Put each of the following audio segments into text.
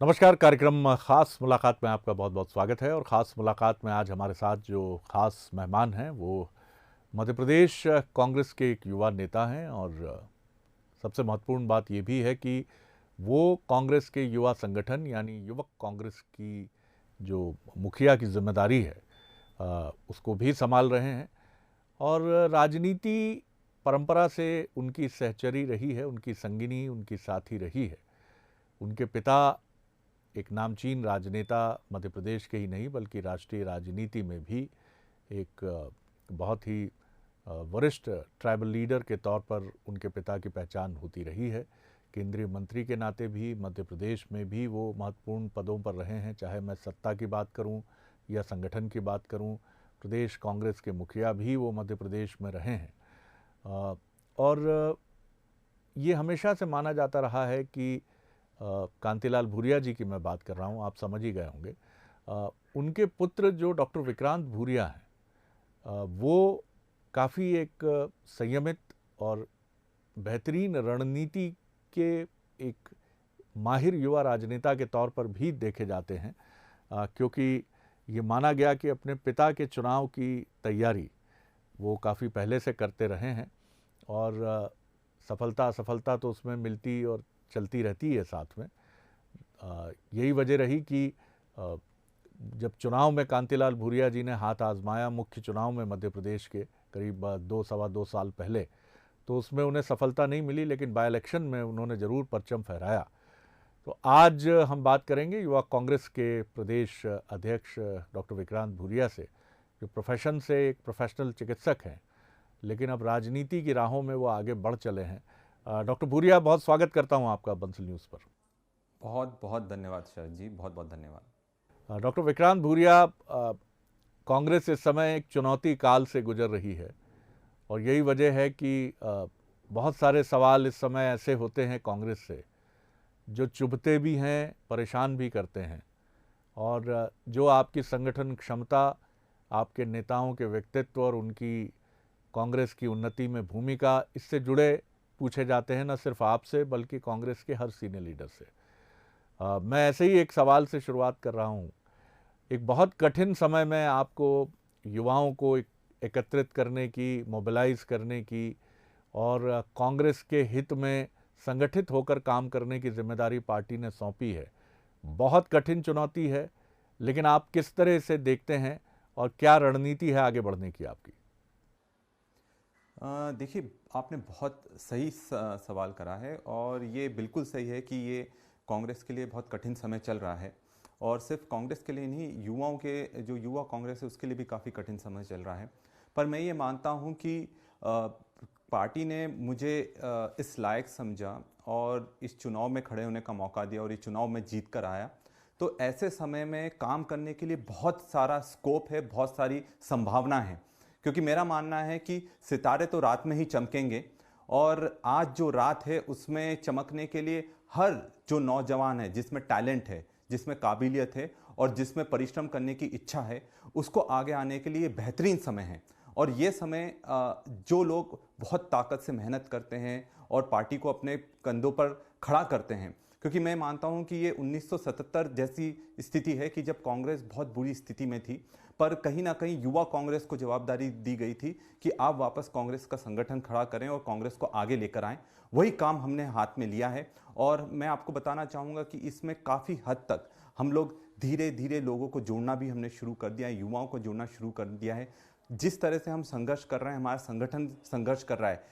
नमस्कार। कार्यक्रम खास मुलाकात में आपका बहुत बहुत स्वागत है। और ख़ास मुलाकात में आज हमारे साथ जो ख़ास मेहमान हैं वो मध्य प्रदेश कांग्रेस के एक युवा नेता हैं। और सबसे महत्वपूर्ण बात ये भी है कि वो कांग्रेस के युवा संगठन यानी युवक कांग्रेस की जो मुखिया की जिम्मेदारी है उसको भी संभाल रहे हैं। और राजनीति परंपरा से उनकी सहचरी रही है, उनकी संगिनी, उनकी साथी रही है। उनके पिता एक नामचीन राजनेता मध्य प्रदेश के ही नहीं बल्कि राष्ट्रीय राजनीति में भी एक बहुत ही वरिष्ठ ट्राइबल लीडर के तौर पर उनके पिता की पहचान होती रही है। केंद्रीय मंत्री के नाते भी मध्य प्रदेश में भी वो महत्वपूर्ण पदों पर रहे हैं, चाहे मैं सत्ता की बात करूं या संगठन की बात करूं। प्रदेश कांग्रेस के मुखिया भी वो मध्य प्रदेश में रहे हैं। और ये हमेशा से माना जाता रहा है कि कांतिलाल भूरिया जी की मैं बात कर रहा हूँ, आप समझ ही गए होंगे। उनके पुत्र जो डॉक्टर विक्रांत भूरिया हैं वो काफ़ी एक संयमित और बेहतरीन रणनीति के एक माहिर युवा राजनेता के तौर पर भी देखे जाते हैं। क्योंकि ये माना गया कि अपने पिता के चुनाव की तैयारी वो काफ़ी पहले से करते रहे हैं। और सफलता असफलता तो उसमें मिलती और चलती रहती है साथ में। यही वजह रही कि जब चुनाव में कांतिलाल भूरिया जी ने हाथ आजमाया मुख्य चुनाव में मध्य प्रदेश के करीब 2 सवा 2 साल पहले, तो उसमें उन्हें सफलता नहीं मिली, लेकिन बाय इलेक्शन में उन्होंने ज़रूर परचम फहराया। तो आज हम बात करेंगे युवा कांग्रेस के प्रदेश अध्यक्ष डॉक्टर विक्रांत भूरिया से, जो प्रोफेशन से एक प्रोफेशनल चिकित्सक हैं, लेकिन अब राजनीति की राहों में वो आगे बढ़ चले हैं। डॉक्टर भूरिया, बहुत स्वागत करता हूं आपका बंसल न्यूज़ पर। बहुत बहुत धन्यवाद शरद जी, बहुत बहुत धन्यवाद। डॉक्टर विक्रांत भूरिया, कांग्रेस इस समय एक चुनौती काल से गुजर रही है और यही वजह है कि बहुत सारे सवाल इस समय ऐसे होते हैं कांग्रेस से जो चुभते भी हैं, परेशान भी करते हैं। और जो आपकी संगठन क्षमता, आपके नेताओं के व्यक्तित्व और उनकी कांग्रेस की उन्नति में भूमिका, इससे जुड़े पूछे जाते हैं, न सिर्फ आपसे बल्कि कांग्रेस के हर सीनियर लीडर से। मैं ऐसे ही एक सवाल से शुरुआत कर रहा हूं। एक बहुत कठिन समय में आपको युवाओं को एकत्रित करने की, मोबिलाइज करने की और कांग्रेस के हित में संगठित होकर काम करने की जिम्मेदारी पार्टी ने सौंपी है। बहुत कठिन चुनौती है, लेकिन आप किस तरह से देखते हैं और क्या रणनीति है आगे बढ़ने की आपकी? देखिए, आपने बहुत सही सवाल करा है और ये बिल्कुल सही है कि ये कांग्रेस के लिए बहुत कठिन समय चल रहा है। और सिर्फ कांग्रेस के लिए नहीं, युवाओं के जो युवा कांग्रेस है उसके लिए भी काफ़ी कठिन समय चल रहा है। पर मैं ये मानता हूँ कि पार्टी ने मुझे इस लायक समझा और इस चुनाव में खड़े होने का मौका दिया और इस चुनाव में जीत कर आया। तो ऐसे समय में काम करने के लिए बहुत सारा स्कोप है, बहुत सारी संभावना है। क्योंकि मेरा मानना है कि सितारे तो रात में ही चमकेंगे और आज जो रात है उसमें चमकने के लिए हर जो नौजवान है, जिसमें टैलेंट है, जिसमें काबिलियत है और जिसमें परिश्रम करने की इच्छा है, उसको आगे आने के लिए बेहतरीन समय है। और ये समय जो लोग बहुत ताकत से मेहनत करते हैं और पार्टी को अपने कंधों पर खड़ा करते हैं, क्योंकि मैं मानता हूं कि ये 1977 जैसी स्थिति है कि जब कांग्रेस बहुत बुरी स्थिति में थी, पर कहीं ना कहीं युवा कांग्रेस को जवाबदारी दी गई थी कि आप वापस कांग्रेस का संगठन खड़ा करें और कांग्रेस को आगे लेकर आएं। वही काम हमने हाथ में लिया है और मैं आपको बताना चाहूँगा कि इसमें काफ़ी हद तक हम लोग धीरे धीरे लोगों को जोड़ना भी हमने शुरू कर दिया है, युवाओं को जोड़ना शुरू कर दिया है। जिस तरह से हम संघर्ष कर रहे हैं, हमारा संगठन संघर्ष कर रहा है,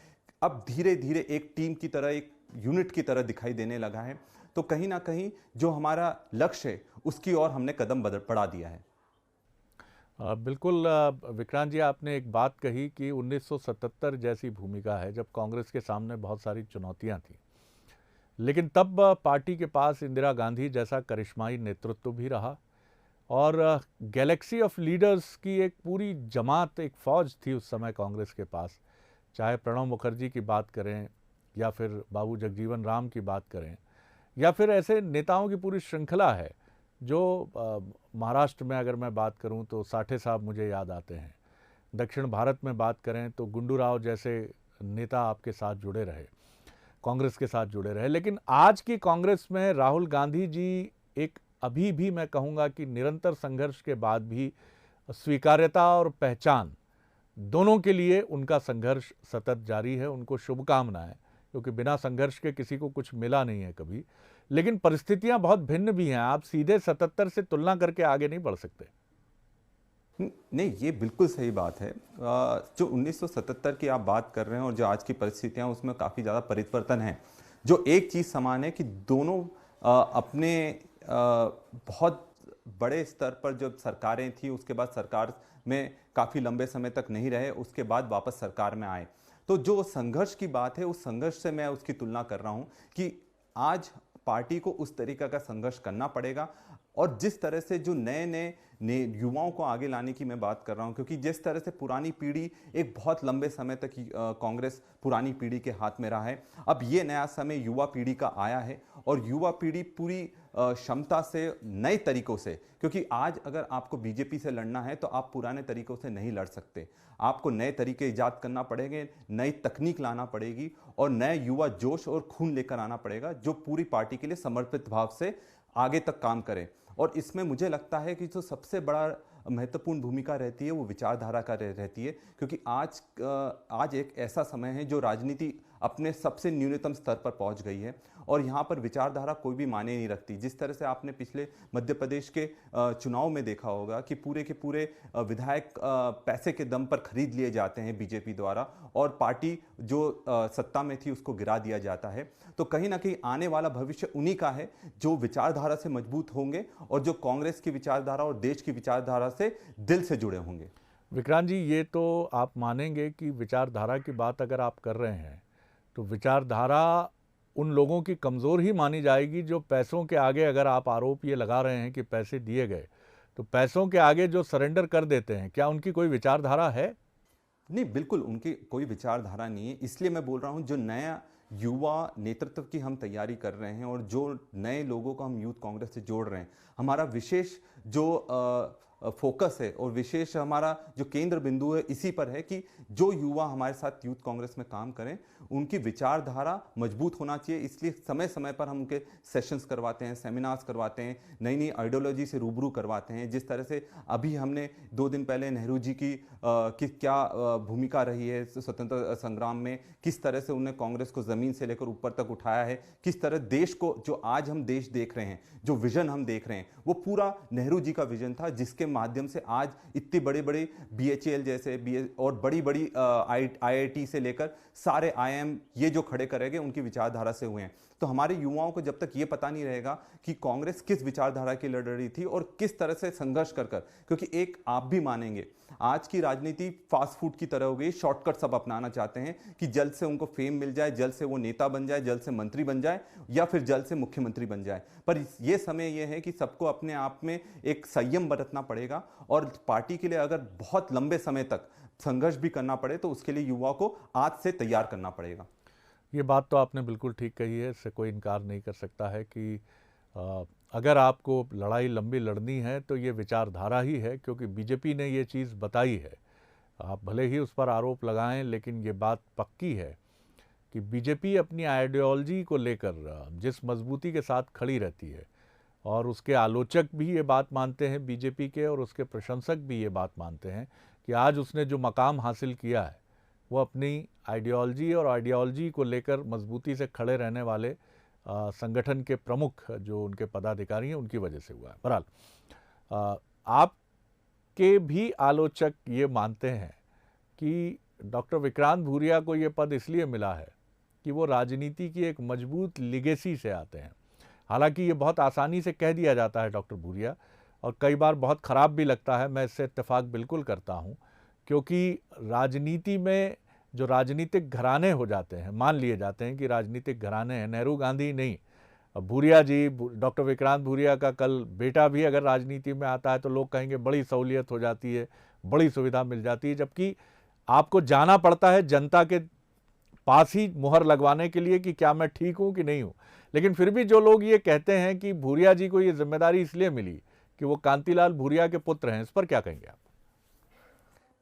अब धीरे धीरे एक टीम की तरह, एक यूनिट की तरह दिखाई देने लगा है। तो कहीं ना कहीं जो हमारा लक्ष्य है उसकी ओर हमने कदम बढ़ा दिया है। बिल्कुल। विक्रांत जी, आपने एक बात कही कि 1977 जैसी भूमिका है जब कांग्रेस के सामने बहुत सारी चुनौतियां थी, लेकिन तब पार्टी के पास इंदिरा गांधी जैसा करिश्माई नेतृत्व भी रहा और गैलेक्सी ऑफ लीडर्स की एक पूरी जमात, एक फौज थी उस समय कांग्रेस के पास। चाहे प्रणब मुखर्जी की बात करें या फिर बाबू जगजीवन राम की बात करें या फिर ऐसे नेताओं की पूरी श्रृंखला है जो महाराष्ट्र में अगर मैं बात करूं तो साठे साहब मुझे याद आते हैं। दक्षिण भारत में बात करें तो गुंडू राव जैसे नेता आपके साथ जुड़े रहे, कांग्रेस के साथ जुड़े रहे। लेकिन आज की कांग्रेस में राहुल गांधी जी एक अभी भी मैं कहूँगा कि निरंतर संघर्ष के बाद भी स्वीकार्यता और पहचान दोनों के लिए उनका संघर्ष सतत जारी है। उनको शुभकामनाएं, क्योंकि बिना संघर्ष के किसी को कुछ मिला नहीं है कभी। लेकिन परिस्थितियां बहुत भिन्न भी हैं, आप सीधे 77 से तुलना करके आगे नहीं बढ़ सकते। नहीं, ये बिल्कुल सही बात है। जो 1977 की आप बात कर रहे हैं और जो आज की परिस्थितियां, उसमें काफ़ी ज़्यादा परिवर्तन है। जो एक चीज़ समान है कि दोनों अपने बहुत बड़े स्तर पर जब सरकारें थी, उसके बाद सरकार में काफ़ी लंबे समय तक नहीं रहे, उसके बाद वापस सरकार में आए। तो जो संघर्ष की बात है, उस संघर्ष से मैं उसकी तुलना कर रहा हूँ कि आज पार्टी को उस तरीका का संघर्ष करना पड़ेगा। और जिस तरह से जो नए नए युवाओं को आगे लाने की मैं बात कर रहा हूं, क्योंकि जिस तरह से पुरानी पीढ़ी एक बहुत लंबे समय तक कांग्रेस पुरानी पीढ़ी के हाथ में रहा है, अब ये नया समय युवा पीढ़ी का आया है और युवा पीढ़ी पूरी क्षमता से नए तरीकों से, क्योंकि आज अगर आपको बीजेपी से लड़ना है तो आप पुराने तरीकों से नहीं लड़ सकते, आपको नए तरीके ईजाद करना पड़ेंगे, नई तकनीक लाना पड़ेगी और नए युवा जोश और खून लेकर आना पड़ेगा जो पूरी पार्टी के लिए समर्पित भाव से आगे तक काम करें। और इसमें मुझे लगता है कि जो सबसे बड़ा महत्वपूर्ण भूमिका रहती है वो विचारधारा का रहती है, क्योंकि आज एक ऐसा समय है जो राजनीति अपने सबसे न्यूनतम स्तर पर पहुंच गई है और यहाँ पर विचारधारा कोई भी मायने नहीं रखती। जिस तरह से आपने पिछले मध्य प्रदेश के चुनाव में देखा होगा कि पूरे के पूरे विधायक पैसे के दम पर खरीद लिए जाते हैं बीजेपी द्वारा और पार्टी जो सत्ता में थी उसको गिरा दिया जाता है। तो कहीं ना कहीं आने वाला भविष्य उन्हीं का है जो विचारधारा से मजबूत होंगे और जो कांग्रेस की विचारधारा और देश की विचारधारा से दिल से जुड़े होंगे। विक्रांत जी, ये तो आप मानेंगे कि विचारधारा की बात अगर आप कर रहे हैं तो विचारधारा उन लोगों की कमज़ोर ही मानी जाएगी जो पैसों के आगे, अगर आप आरोप ये लगा रहे हैं कि पैसे दिए गए, तो पैसों के आगे जो सरेंडर कर देते हैं, क्या उनकी कोई विचारधारा है? नहीं, बिल्कुल उनकी कोई विचारधारा नहीं है। इसलिए मैं बोल रहा हूँ जो नया युवा नेतृत्व की हम तैयारी कर रहे हैं और जो नए लोगों को हम यूथ कांग्रेस से जोड़ रहे हैं, हमारा विशेष जो फोकस है और विशेष हमारा जो केंद्र बिंदु है इसी पर है कि जो युवा हमारे साथ यूथ कांग्रेस में काम करें उनकी विचारधारा मजबूत होना चाहिए। इसलिए समय समय पर हम उनके सेशंस करवाते हैं, सेमिनार्स करवाते हैं, नई नई आइडियोलॉजी से रूबरू करवाते हैं। जिस तरह से अभी हमने 2 दिन पहले नेहरू जी की क्या भूमिका रही है स्वतंत्रता संग्राम में, किस तरह से उन्होंने कांग्रेस को जमीन से लेकर ऊपर तक उठाया है, किस तरह देश को, जो आज हम देश देख रहे हैं, जो विजन हम देख रहे हैं, वो पूरा नेहरू जी का विजन था जिसके माध्यम से आज इतने बड़े बड़े BHEL जैसे और बड़ी बड़ी IIT से लेकर सारे IIM ये जो खड़े करेंगे उनकी विचारधारा से हुए हैं। तो हमारे युवाओं को जब तक ये पता नहीं रहेगा कि कांग्रेस किस विचारधारा की लड़ रही थी और किस तरह से संघर्ष कर, क्योंकि एक आप भी मानेंगे आज की राजनीति फास्ट फूड की तरह हो गई, शॉर्टकट सब अपनाना चाहते हैं कि जल्द से उनको फेम मिल जाए, जल्द से वो नेता बन जाए, जल्द से मंत्री बन जाए या फिर जल्द से मुख्यमंत्री बन जाए। पर ये समय ये है कि सबको अपने आप में एक संयम बरतना पड़ेगा और पार्टी के लिए अगर बहुत लंबे समय तक संघर्ष भी करना पड़े तो उसके लिए युवा को आज से तैयार करना पड़ेगा। ये बात तो आपने बिल्कुल ठीक कही है, इससे कोई इनकार नहीं कर सकता है कि अगर आपको लड़ाई लंबी लड़नी है तो ये विचारधारा ही है, क्योंकि बीजेपी ने ये चीज़ बताई है। आप भले ही उस पर आरोप लगाएं, लेकिन ये बात पक्की है कि बीजेपी अपनी आइडियोलॉजी को लेकर जिस मजबूती के साथ खड़ी रहती है, और उसके आलोचक भी ये बात मानते हैं बीजेपी के, और उसके प्रशंसक भी ये बात मानते हैं कि आज उसने जो मकाम हासिल किया है वो अपनी आइडियोलॉजी और आइडियोलॉजी को लेकर मजबूती से खड़े रहने वाले संगठन के प्रमुख जो उनके पदाधिकारी हैं उनकी वजह से हुआ है। बहरहाल आपके भी आलोचक ये मानते हैं कि डॉक्टर विक्रांत भूरिया को ये पद इसलिए मिला है कि वो राजनीति की एक मजबूत लिगेसी से आते हैं। हालांकि ये बहुत आसानी से कह दिया जाता है डॉक्टर भूरिया, और कई बार बहुत ख़राब भी लगता है, मैं इससे इत्तेफाक बिल्कुल करता हूँ, क्योंकि राजनीति में जो राजनीतिक घराने हो जाते हैं, मान लिए जाते हैं कि राजनीतिक घराने हैं, नेहरू गांधी नहीं, भूरिया जी, डॉक्टर विक्रांत भूरिया का कल बेटा भी अगर राजनीति में आता है तो लोग कहेंगे बड़ी सहूलियत हो जाती है, बड़ी सुविधा मिल जाती है, जबकि आपको जाना पड़ता है जनता के पास ही मुहर लगवाने के लिए कि क्या मैं ठीक हूँ कि नहीं हूँ। लेकिन फिर भी जो लोग ये कहते हैं कि भूरिया जी को ये जिम्मेदारी इसलिए मिली कि वो कांतिलाल भूरिया के पुत्र हैं, इस पर क्या कहेंगे आप?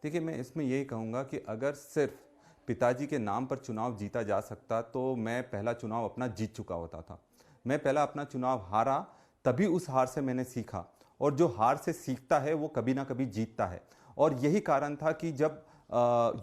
देखिए, मैं इसमें यही कहूँगा कि अगर सिर्फ पिताजी के नाम पर चुनाव जीता जा सकता तो मैं पहला चुनाव अपना जीत चुका होता था। मैं पहला अपना चुनाव हारा तभी उस हार से मैंने सीखा, और जो हार से सीखता है वो कभी ना कभी जीतता है। और यही कारण था कि जब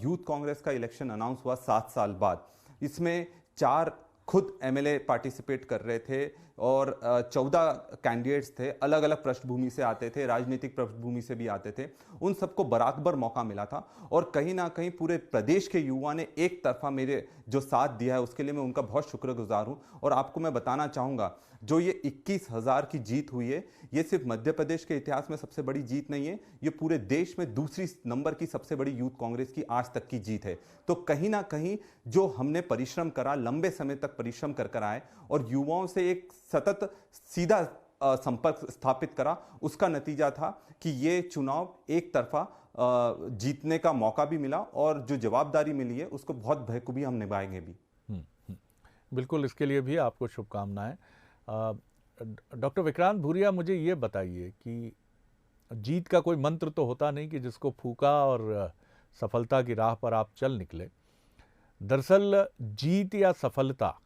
यूथ कांग्रेस का इलेक्शन अनाउंस हुआ 7 साल बाद, इसमें 4 खुद एमएलए पार्टिसिपेट कर रहे थे और 14 कैंडिडेट्स थे, अलग अलग पृष्ठभूमि से आते थे, राजनीतिक पृष्ठभूमि से भी आते थे। उन सबको बराबर मौका मिला था और कहीं ना कहीं पूरे प्रदेश के युवा ने एक तरफा मेरे जो साथ दिया है उसके लिए मैं उनका बहुत शुक्रगुजार हूं। और आपको मैं बताना चाहूंगा, जो ये 21,000 की जीत हुई है, ये सिर्फ मध्य प्रदेश के इतिहास में सबसे बड़ी जीत नहीं है, ये पूरे देश में दूसरी नंबर की सबसे बड़ी यूथ कांग्रेस की आज तक की जीत है। तो कहीं ना कहीं जो हमने परिश्रम करा, लंबे समय तक परिश्रम कर आए और युवाओं से एक सतत सीधा संपर्क स्थापित करा, उसका नतीजा था कि ये चुनाव एक तरफा जीतने का मौका भी मिला और जो जवाबदारी मिली है उसको बहुत बखूबी हम निभाएंगे भी। बिल्कुल, इसके लिए भी आपको शुभकामनाएं। डॉक्टर विक्रांत भूरिया, मुझे ये बताइए कि जीत का कोई मंत्र तो होता नहीं कि जिसको फूका और सफलता की राह पर आप चल निकले। दरअसल जीत या सफलता,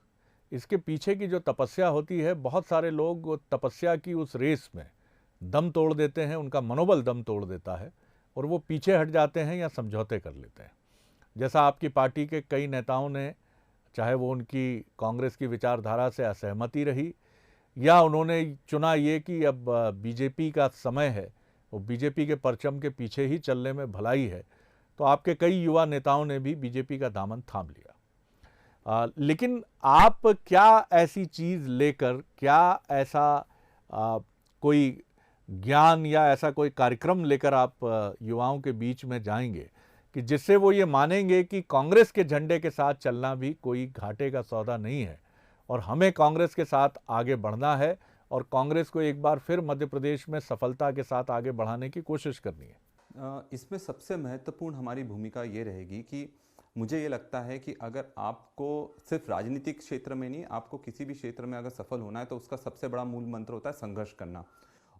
इसके पीछे की जो तपस्या होती है, बहुत सारे लोग तपस्या की उस रेस में दम तोड़ देते हैं, उनका मनोबल दम तोड़ देता है और वो पीछे हट जाते हैं या समझौते कर लेते हैं। जैसा आपकी पार्टी के कई नेताओं ने, चाहे वो उनकी कांग्रेस की विचारधारा से असहमति रही या उन्होंने चुना ये कि अब बीजेपी का समय है, वो बीजेपी के परचम के पीछे ही चलने में भलाई है, तो आपके कई युवा नेताओं ने भी बीजेपी का दामन थाम लिया। लेकिन आप क्या ऐसी चीज़ लेकर, क्या ऐसा कोई ज्ञान या ऐसा कोई कार्यक्रम लेकर आप युवाओं के बीच में जाएंगे कि जिससे वो ये मानेंगे कि कांग्रेस के झंडे के साथ चलना भी कोई घाटे का सौदा नहीं है और हमें कांग्रेस के साथ आगे बढ़ना है और कांग्रेस को एक बार फिर मध्य प्रदेश में सफलता के साथ आगे बढ़ाने की कोशिश करनी है? इसमें सबसे महत्वपूर्ण हमारी भूमिका ये रहेगी कि मुझे ये लगता है कि अगर आपको सिर्फ राजनीतिक क्षेत्र में नहीं, आपको किसी भी क्षेत्र में अगर सफल होना है तो उसका सबसे बड़ा मूल मंत्र होता है संघर्ष करना।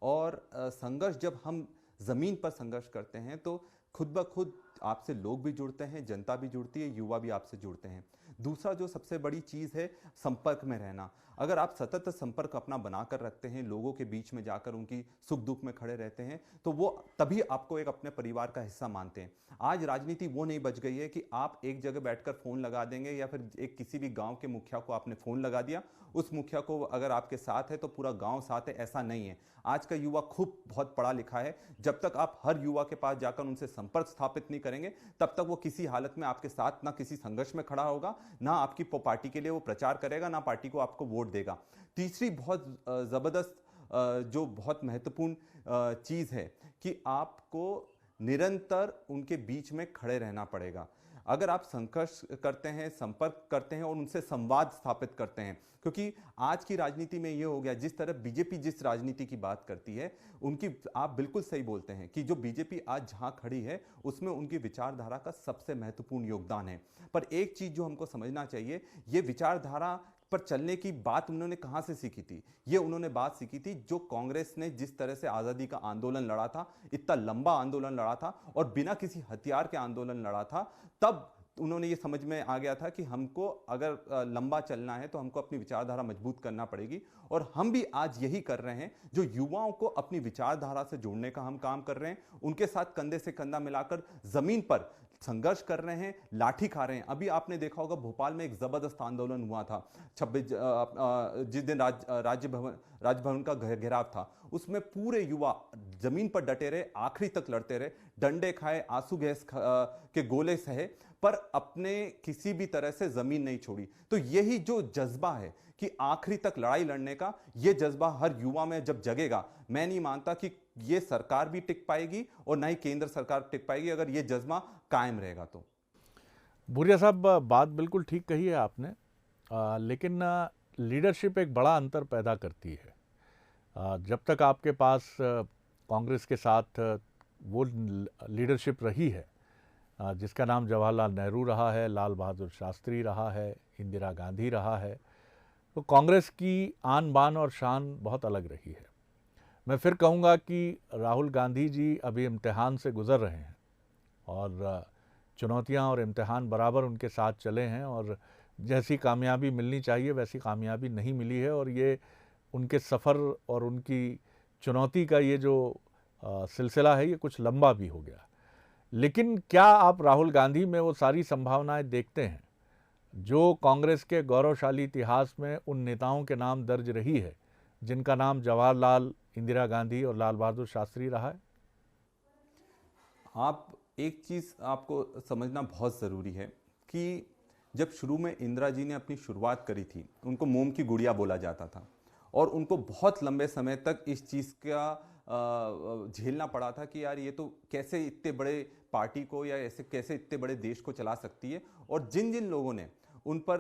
और संघर्ष, जब हम ज़मीन पर संघर्ष करते हैं तो खुद ब खुद आपसे लोग भी जुड़ते हैं, जनता भी जुड़ती है, युवा भी आपसे जुड़ते हैं। दूसरा जो सबसे बड़ी चीज़ है, संपर्क में रहना। अगर आप सतत संपर्क अपना बनाकर रखते हैं, लोगों के बीच में जाकर उनकी सुख दुख में खड़े रहते हैं, तो वो तभी आपको एक अपने परिवार का हिस्सा मानते हैं। आज राजनीति वो नहीं बच गई है कि आप एक जगह बैठकर फ़ोन लगा देंगे या फिर एक किसी भी गांव के मुखिया को आपने फ़ोन लगा दिया, उस मुखिया को अगर आपके साथ है तो पूरा गांव साथ है, ऐसा नहीं है। आज का युवा खूब बहुत पढ़ा लिखा है, जब तक आप हर युवा के पास जाकर उनसे संपर्क स्थापित नहीं करेंगे तब तक वो किसी हालत में आपके साथ ना किसी संघर्ष में खड़ा होगा, ना आपकी पार्टी के लिए वो प्रचार करेगा, ना पार्टी को आपको वोट देगा। तीसरी बहुत ज़बरदस्त जो बहुत महत्वपूर्ण चीज़ है कि आपको निरंतर उनके बीच में खड़े रहना पड़ेगा। अगर आप संघर्ष करते हैं, संपर्क करते हैं और उनसे संवाद स्थापित करते हैं, क्योंकि आज की राजनीति में ये हो गया, जिस तरह बीजेपी जिस राजनीति की बात करती है उनकी, आप बिल्कुल सही बोलते हैं कि जो बीजेपी आज जहाँ खड़ी है उसमें उनकी विचारधारा का सबसे महत्वपूर्ण योगदान है। पर एक चीज़ जो हमको समझना चाहिए, ये विचारधारा पर चलने की बात उन्होंने कहां से सीखी थी? ये उन्होंने बात सीखी थी जो कांग्रेस ने जिस तरह से आज़ादी का आंदोलन लड़ा था, इतना लंबा आंदोलन लड़ा था और बिना किसी हथियार के आंदोलन लड़ा था, तब उन्होंने ये समझ में आ गया था कि हमको अगर लंबा चलना है तो हमको अपनी विचारधारा मजबूत करना पड़ेगी। और हम भी आज यही कर रहे हैं, जो युवाओं को अपनी विचारधारा से जोड़ने का हम काम कर रहे हैं, उनके साथ कंधे से कंधा मिलाकर जमीन पर संघर्ष कर रहे हैं, लाठी खा रहे हैं। अभी आपने देखा होगा भोपाल में एक जबरदस्त आंदोलन हुआ था 26 जिस दिन राजभवन का घेराव था, उसमें पूरे युवा जमीन पर डटे रहे, आखिरी तक लड़ते रहे, डंडे खाए, आंसू गैस के गोले सहे, पर अपने किसी भी तरह से जमीन नहीं छोड़ी। तो यही जो जज्बा है कि आखिरी तक लड़ाई लड़ने का, ये जज्बा हर युवा में जब जगेगा, मैं नहीं मानता कि ये सरकार भी टिक पाएगी और ना ही केंद्र सरकार टिक पाएगी, अगर ये जज्बा कायम रहेगा तो। भूरिया साहब, बात बिल्कुल ठीक कही है आपने, लेकिन लीडरशिप एक बड़ा अंतर पैदा करती है। जब तक आपके पास कांग्रेस के साथ वो लीडरशिप रही है जिसका नाम जवाहरलाल नेहरू रहा है, लाल बहादुर शास्त्री रहा है, इंदिरा गांधी रहा है, तो कांग्रेस की आन बान और शान बहुत अलग रही है। मैं फिर कहूँगा कि राहुल गांधी जी अभी इम्तिहान से गुज़र रहे हैं और चुनौतियाँ और इम्तिहान बराबर उनके साथ चले हैं और जैसी कामयाबी मिलनी चाहिए वैसी कामयाबी नहीं मिली है और ये उनके सफ़र और उनकी चुनौती का ये जो सिलसिला है ये कुछ लंबा भी हो गया। लेकिन क्या आप राहुल गांधी में वो सारी संभावनाएं देखते हैं जो कांग्रेस के गौरवशाली इतिहास में उन नेताओं के नाम दर्ज रही है जिनका नाम जवाहरलाल, इंदिरा गांधी और लाल बहादुर शास्त्री रहा है? आप एक चीज़ आपको समझना बहुत ज़रूरी है कि जब शुरू में इंदिरा जी ने अपनी शुरुआत करी थी, उनको मोम की गुड़िया बोला जाता था और उनको बहुत लंबे समय तक इस चीज़ का झेलना पड़ा था कि यार ये तो कैसे इतने बड़े पार्टी को या ऐसे कैसे इतने बड़े देश को चला सकती है। और जिन जिन लोगों ने उन पर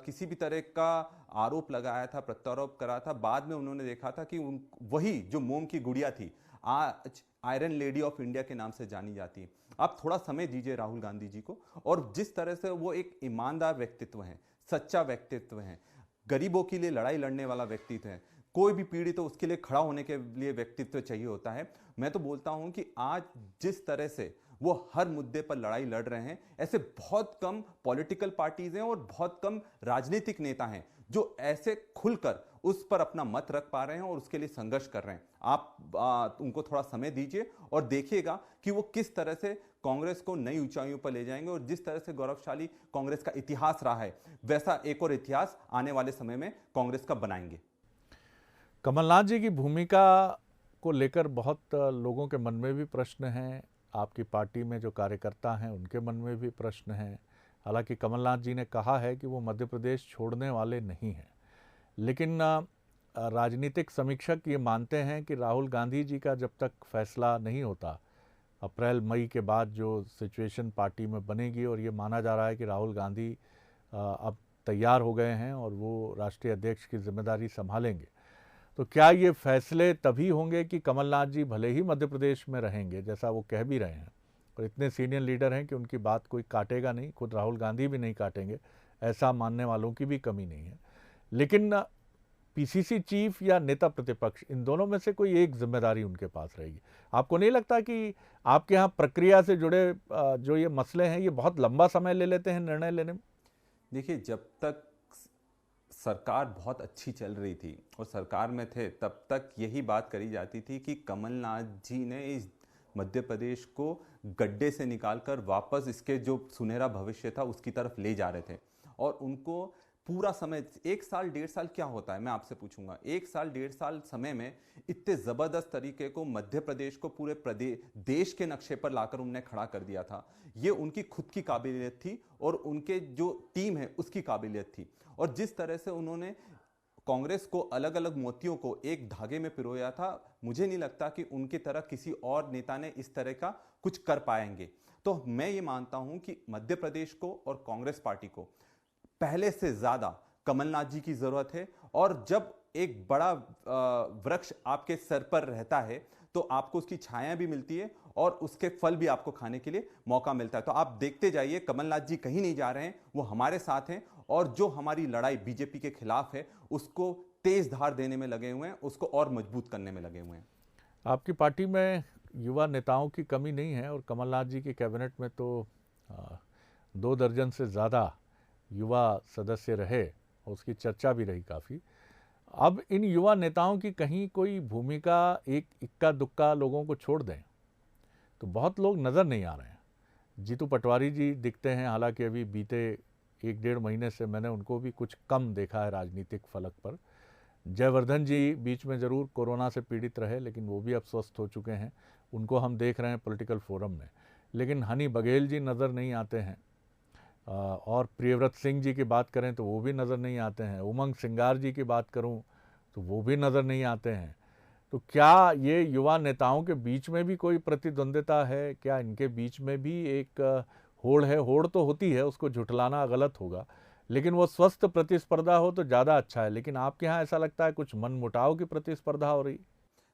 किसी भी तरह का आरोप लगाया था, प्रत्यारोप करा था, बाद में उन्होंने देखा था कि वही जो मोम की गुड़िया थी आज आयरन लेडी ऑफ इंडिया के नाम से जानी जाती है। आप थोड़ा समय दीजिए राहुल गांधी जी को, और जिस तरह से वो एक ईमानदार व्यक्तित्व है, सच्चा व्यक्तित्व है, गरीबों के लिए लड़ाई लड़ने वाला व्यक्तित्व है, कोई भी पीड़ित तो उसके लिए खड़ा होने के लिए व्यक्तित्व चाहिए होता है। मैं तो बोलता हूं कि आज जिस तरह से वो हर मुद्दे पर लड़ाई लड़ रहे हैं, ऐसे बहुत कम पॉलिटिकल पार्टीज हैं और बहुत कम राजनीतिक नेता हैं जो ऐसे खुलकर उस पर अपना मत रख पा रहे हैं और उसके लिए संघर्ष कर रहे हैं। आप उनको थोड़ा समय दीजिए और देखिएगा कि वो किस तरह से कांग्रेस को नई ऊंचाइयों पर ले जाएंगे, और जिस तरह से गौरवशाली कांग्रेस का इतिहास रहा है वैसा एक और इतिहास आने वाले समय में कांग्रेस का बनाएंगे। कमलनाथ जी की भूमिका को लेकर बहुत लोगों के मन में भी प्रश्न हैं, आपकी पार्टी में जो कार्यकर्ता हैं उनके मन में भी प्रश्न हैं। हालांकि कमलनाथ जी ने कहा है कि वो मध्य प्रदेश छोड़ने वाले नहीं हैं, लेकिन राजनीतिक समीक्षक ये मानते हैं कि राहुल गांधी जी का जब तक फैसला नहीं होता, अप्रैल मई के बाद जो सिचुएशन पार्टी में बनेगी, और ये माना जा रहा है कि राहुल गांधी अब तैयार हो गए हैं और वो राष्ट्रीय अध्यक्ष की जिम्मेदारी संभालेंगे, तो क्या ये फैसले तभी होंगे कि कमलनाथ जी भले ही मध्य प्रदेश में रहेंगे, जैसा वो कह भी रहे हैं, और इतने सीनियर लीडर हैं कि उनकी बात कोई काटेगा नहीं, खुद राहुल गांधी भी नहीं काटेंगे, ऐसा मानने वालों की भी कमी नहीं है। लेकिन पीसीसी चीफ या नेता प्रतिपक्ष, इन दोनों में से कोई एक जिम्मेदारी उनके पास रहेगी। आपको नहीं लगता कि आपके यहाँ प्रक्रिया से जुड़े जो ये मसले हैं ये बहुत लंबा समय ले लेते हैं निर्णय लेने में? देखिए, जब तक सरकार बहुत अच्छी चल रही थी और सरकार में थे, तब तक यही बात करी जाती थी कि कमलनाथ जी ने इस मध्य प्रदेश को गड्ढे से निकालकर वापस इसके जो सुनहरा भविष्य था उसकी तरफ ले जा रहे थे। और उनको पूरा समय, 1 साल 1.5 साल क्या होता है, मैं आपसे पूछूंगा, 1 साल 1.5 साल समय में इतने जबरदस्त तरीके को मध्य प्रदेश को पूरे देश के नक्शे पर लाकर उन्होंने खड़ा कर दिया था। ये उनकी खुद की काबिलियत थी और उनके जो टीम है उसकी काबिलियत थी। और जिस तरह से उन्होंने कांग्रेस को अलग अलग मोतियों को एक धागे में पिरोया था, मुझे नहीं लगता कि उनकी तरह किसी और नेता ने इस तरह का कुछ कर पाएंगे। तो मैं ये मानता हूं कि मध्य प्रदेश को और कांग्रेस पार्टी को पहले से ज्यादा कमलनाथ जी की जरूरत है। और जब एक बड़ा वृक्ष आपके सर पर रहता है तो आपको उसकी छाया भी मिलती है और उसके फल भी आपको खाने के लिए मौका मिलता है। तो आप देखते जाइए, कमलनाथ जी कहीं नहीं जा रहे हैं, वो हमारे साथ हैं और जो हमारी लड़ाई बीजेपी के खिलाफ है उसको तेज धार देने में लगे हुए हैं, उसको और मजबूत करने में लगे हुए हैं। आपकी पार्टी में युवा नेताओं की कमी नहीं है और कमलनाथ जी की कैबिनेट में तो 2 दर्जन से ज़्यादा युवा सदस्य रहे और उसकी चर्चा भी रही काफ़ी। अब इन युवा नेताओं की कहीं कोई भूमिका एक इक्का दुक्का लोगों को छोड़ दें तो बहुत लोग नज़र नहीं आ रहे हैं। जीतू पटवारी जी दिखते हैं, हालांकि अभी बीते 1-1.5 महीने से मैंने उनको भी कुछ कम देखा है राजनीतिक फलक पर। जयवर्धन जी बीच में ज़रूर कोरोना से पीड़ित रहे लेकिन वो भी अब स्वस्थ हो चुके हैं, उनको हम देख रहे हैं पॉलिटिकल फोरम में। लेकिन हनी बघेल जी नज़र नहीं आते हैं, और प्रियव्रत सिंह जी की बात करें तो वो भी नज़र नहीं आते हैं। उमंग सिंगार जी की बात करूं तो वो भी नज़र नहीं आते हैं। तो क्या ये युवा नेताओं के बीच में भी कोई प्रतिद्वंद्विता है? क्या इनके बीच में भी एक होड़ है? होड़ तो होती है, उसको झुठलाना गलत होगा, लेकिन वो स्वस्थ प्रतिस्पर्धा हो तो ज़्यादा अच्छा है। लेकिन आपके यहाँ ऐसा लगता है कुछ मनमुटाव की प्रतिस्पर्धा हो रही?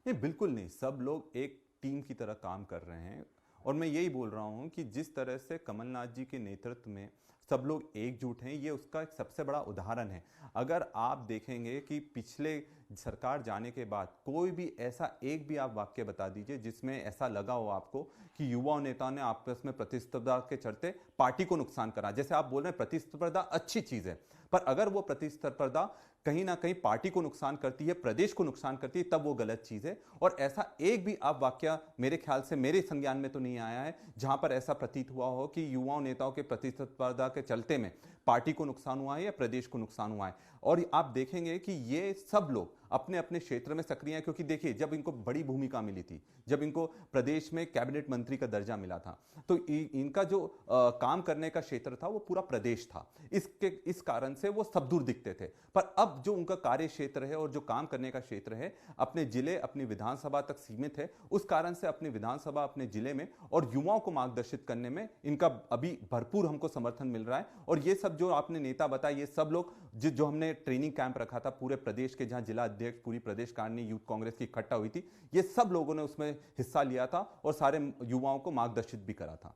नहीं, बिल्कुल नहीं, सब लोग एक टीम की तरह काम कर रहे हैं। और मैं यही बोल रहा हूं कि जिस तरह से कमलनाथ जी के नेतृत्व में सब लोग एकजुट हैं, ये उसका एक सबसे बड़ा उदाहरण है। अगर आप देखेंगे कि पिछले सरकार जाने के बाद कोई भी ऐसा एक भी आप वाक्य बता दीजिए जिसमें ऐसा लगा हो आपको कि युवा नेता ने आपस में प्रतिस्पर्धा के चलते पार्टी को नुकसान करा। जैसे आप बोल रहे हैं प्रतिस्पर्धा अच्छी चीज है, पर अगर वो प्रतिस्पर्धा कहीं ना कहीं पार्टी को नुकसान करती है, प्रदेश को नुकसान करती है, तब वो गलत चीज है। और ऐसा एक भी अब वाकया मेरे ख्याल से मेरे संज्ञान में तो नहीं आया है जहां पर ऐसा प्रतीत हुआ हो कि युवाओं नेताओं के प्रतिस्पर्धा के चलते में पार्टी को नुकसान हुआ है या प्रदेश को नुकसान हुआ है। और आप देखेंगे कि ये सब लोग अपने अपने क्षेत्र में सक्रिय हैं, क्योंकि देखिए जब इनको बड़ी भूमिका मिली थी, जब इनको प्रदेश में कैबिनेट मंत्री का दर्जा मिला था, तो इनका जो काम करने का क्षेत्र था वो पूरा प्रदेश था। इस कारण से वो सब दूर दिखते थे। पर अब जो उनका कार्य क्षेत्र है और जो काम करने का क्षेत्र है अपने जिले, अपनी विधानसभा तक सीमित है, उस कारण से अपनी विधानसभा, अपने जिले में और युवाओं को मार्गदर्शित करने में इनका अभी भरपूर हमको समर्थन मिल रहा है। और ये सब जो आपने नेता बताए, ये सब लोग जो हमने ट्रेनिंग कैंप रखा था पूरे प्रदेश के, जहां जिला अध्यक्ष, पूरी प्रदेश कारिणी यूथ कांग्रेस की इकट्ठा हुई थी, ये सब लोगों ने उसमें हिस्सा लिया था और सारे युवाओं को मार्गदर्शित भी करा था।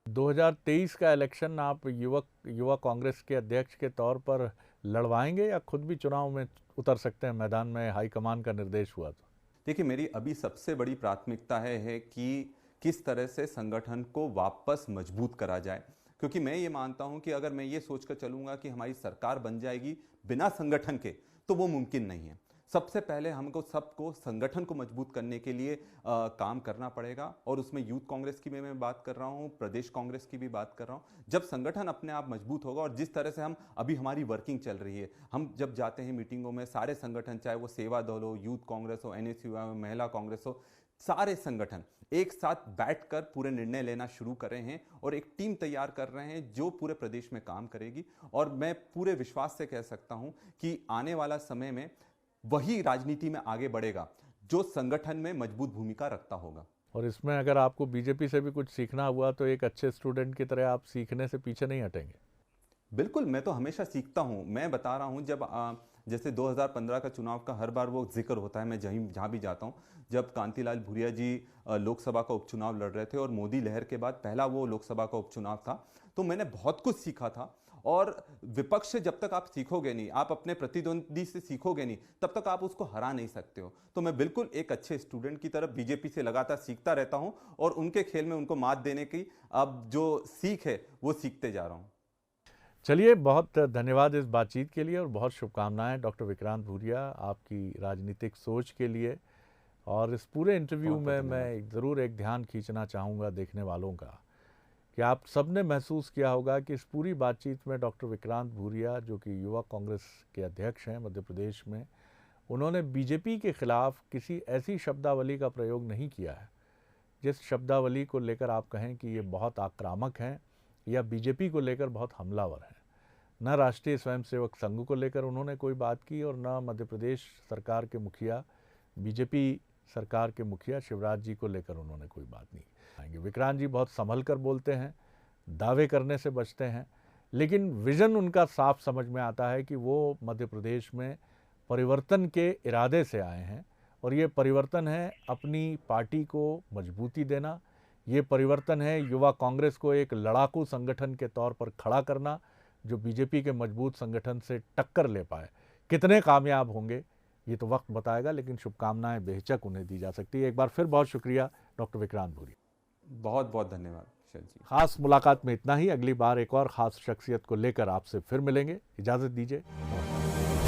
2023 का इलेक्शन आप युवा कांग्रेस के अध्यक्ष के तौर पर लड़वाएंगे या खुद भी चुनाव में उतर सकते हैं मैदान में, हाईकमान का निर्देश हुआ तो? देखिए, मेरी अभी सबसे बड़ी प्राथमिकता है कि किस तरह से संगठन को वापस मजबूत करा जाए, क्योंकि मैं ये मानता हूं कि अगर मैं ये सोचकर चलूंगा कि हमारी सरकार बन जाएगी बिना संगठन के, तो वो मुमकिन नहीं है। सबसे पहले हमको सबको संगठन को मजबूत करने के लिए काम करना पड़ेगा। और उसमें यूथ कांग्रेस की भी मैं बात कर रहा हूं, प्रदेश कांग्रेस की भी बात कर रहा हूं। जब संगठन अपने आप मजबूत होगा, और जिस तरह से हम अभी हमारी वर्किंग चल रही है, हम जब जाते हैं मीटिंगों में, सारे संगठन, चाहे वो सेवा दल हो, यूथ कांग्रेस हो, NSU हो, महिला कांग्रेस हो, सारे संगठन एक साथ बैठकर पूरे निर्णय लेना शुरू कर रहे हैं और एक टीम तैयार कर रहे हैं जो पूरे प्रदेश में काम करेगी। और मैं पूरे विश्वास से कह सकता हूं कि आने वाला समय में वही राजनीति में आगे बढ़ेगा जो संगठन में मजबूत भूमिका रखता होगा। और इसमें अगर आपको बीजेपी से भी कुछ सीखना हुआ तो एक अच्छे स्टूडेंट की तरह आप सीखने से पीछे नहीं हटेंगे? बिल्कुल, मैं तो हमेशा सीखता हूं। मैं बता रहा हूं, जब जैसे 2015 का चुनाव का हर बार वो जिक्र होता है, मैं जहां भी जाता हूं, जब कांतिलाल भूरिया जी लोकसभा का उपचुनाव लड़ रहे थे और मोदी लहर के बाद पहला वो लोकसभा का उपचुनाव था, तो मैंने बहुत कुछ सीखा था। और विपक्ष से जब तक आप सीखोगे नहीं, आप अपने प्रतिद्वंदी से सीखोगे नहीं, तब तक आप उसको हरा नहीं सकते हो। तो मैं बिल्कुल एक अच्छे स्टूडेंट की तरफ बीजेपी से लगातार सीखता रहता हूं और उनके खेल में उनको मात देने की अब जो सीख है वो सीखते जा रहा हूं। चलिए, बहुत धन्यवाद इस बातचीत के लिए और बहुत शुभकामनाएं डॉक्टर विक्रांत भूरिया आपकी राजनीतिक सोच के लिए। और इस पूरे इंटरव्यू में मैं ज़रूर एक ध्यान खींचना चाहूँगा देखने वालों का कि आप सबने महसूस किया होगा कि इस पूरी बातचीत में डॉक्टर विक्रांत भूरिया, जो कि युवा कांग्रेस के अध्यक्ष हैं मध्य प्रदेश में, उन्होंने बीजेपी के खिलाफ किसी ऐसी शब्दावली का प्रयोग नहीं किया है जिस शब्दावली को लेकर आप कहें कि ये बहुत आक्रामक हैं या बीजेपी को लेकर बहुत हमलावर हैं। न राष्ट्रीय स्वयंसेवक संघ को लेकर उन्होंने कोई बात की और न मध्य प्रदेश सरकार के मुखिया, बीजेपी सरकार के मुखिया शिवराज जी को लेकर उन्होंने कोई बात नहीं की। विक्रांत जी बहुत संभल कर बोलते हैं, दावे करने से बचते हैं, लेकिन विज़न उनका साफ समझ में आता है कि वो मध्य प्रदेश में परिवर्तन के इरादे से आए हैं। और ये परिवर्तन है अपनी पार्टी को मजबूती देना, ये परिवर्तन है युवा कांग्रेस को एक लड़ाकू संगठन के तौर पर खड़ा करना जो बीजेपी के मजबूत संगठन से टक्कर ले पाए। कितने कामयाब होंगे ये तो वक्त बताएगा, लेकिन शुभकामनाएं बेहिचक उन्हें दी जा सकती है। एक बार फिर बहुत शुक्रिया डॉक्टर विक्रांत भूरिया। बहुत बहुत धन्यवाद शरद जी। खास मुलाकात में इतना ही। अगली बार एक और खास शख्सियत को लेकर आपसे फिर मिलेंगे। इजाज़त दीजिए।